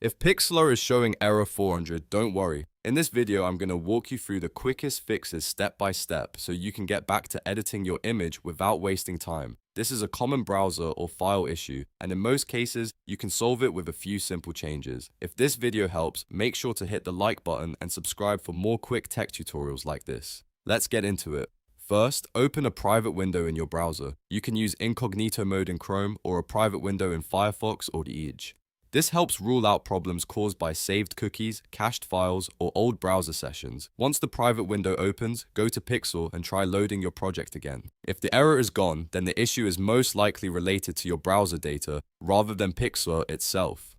If Pixlr is showing error 400, don't worry. In this video, I'm going to walk you through the quickest fixes step by step so you can get back to editing your image without wasting time. This is a common browser or file issue, and in most cases, you can solve it with a few simple changes. If this video helps, make sure to hit the like button and subscribe for more quick tech tutorials like this. Let's get into it. First, open a private window in your browser. You can use Incognito mode in Chrome or a private window in Firefox or Edge. This helps rule out problems caused by saved cookies, cached files, or old browser sessions. Once the private window opens, go to Pixlr and try loading your project again. If the error is gone, then the issue is most likely related to your browser data rather than Pixlr itself.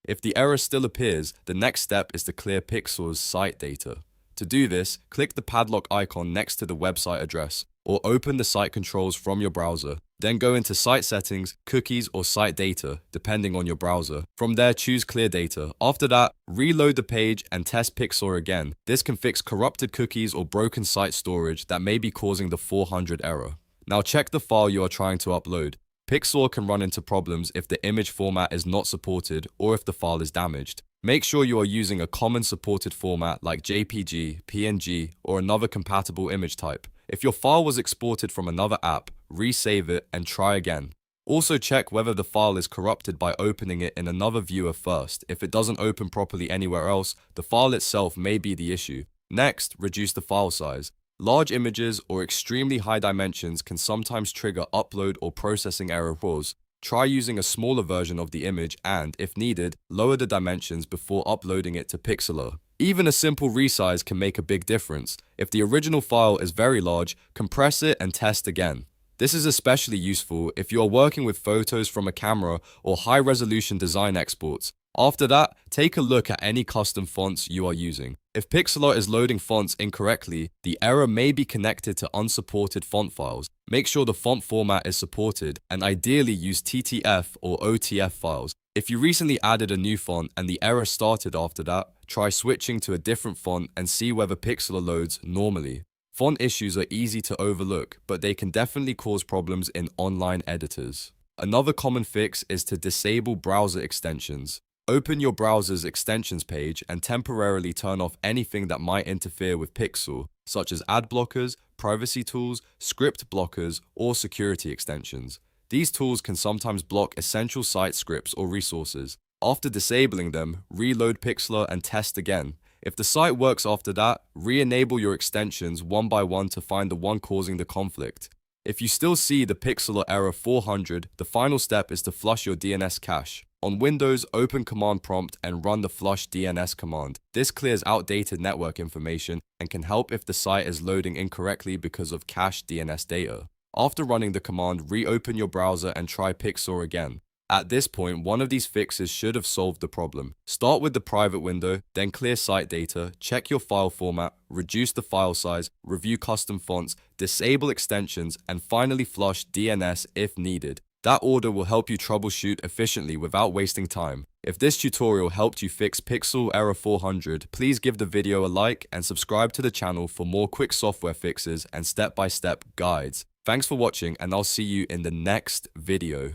If the error still appears, the next step is to clear Pixlr's site data. To do this, click the padlock icon next to the website address, or open the site controls from your browser. Then go into Site Settings, Cookies, or Site Data, depending on your browser. From there, choose Clear Data. After that, reload the page and test Pixlr again. This can fix corrupted cookies or broken site storage that may be causing the 400 error. Now check the file you are trying to upload. Pixlr can run into problems if the image format is not supported or if the file is damaged. Make sure you are using a common supported format like JPG, PNG, or another compatible image type. If your file was exported from another app, resave it and try again. Also check whether the file is corrupted by opening it in another viewer first. If it doesn't open properly anywhere else, the file itself may be the issue. Next, reduce the file size. Large images or extremely high dimensions can sometimes trigger upload or processing errors. Try using a smaller version of the image and, if needed, lower the dimensions before uploading it to Pixlr. Even a simple resize can make a big difference. If the original file is very large, compress it and test again. This is especially useful if you are working with photos from a camera or high-resolution design exports. After that, take a look at any custom fonts you are using. If Pixlr is loading fonts incorrectly, the error may be connected to unsupported font files. Make sure the font format is supported and ideally use TTF or OTF files. If you recently added a new font and the error started after that, try switching to a different font and see whether Pixlr loads normally. Font issues are easy to overlook, but they can definitely cause problems in online editors. Another common fix is to disable browser extensions. Open your browser's extensions page and temporarily turn off anything that might interfere with Pixlr, such as ad blockers, privacy tools, script blockers, or security extensions. These tools can sometimes block essential site scripts or resources. After disabling them, reload Pixlr and test again. If the site works after that, re-enable your extensions one by one to find the one causing the conflict. If you still see the Pixlr error 400, the final step is to flush your DNS cache. On Windows, open Command Prompt and run the flush DNS command. This clears outdated network information and can help if the site is loading incorrectly because of cached DNS data. After running the command, reopen your browser and try Pixlr again. At this point, one of these fixes should have solved the problem. Start with the private window, then clear site data, check your file format, reduce the file size, review custom fonts, disable extensions, and finally flush DNS if needed. That order will help you troubleshoot efficiently without wasting time. If this tutorial helped you fix Pixlr error 400, please give the video a like and subscribe to the channel for more quick software fixes and step-by-step guides. Thanks for watching, and I'll see you in the next video.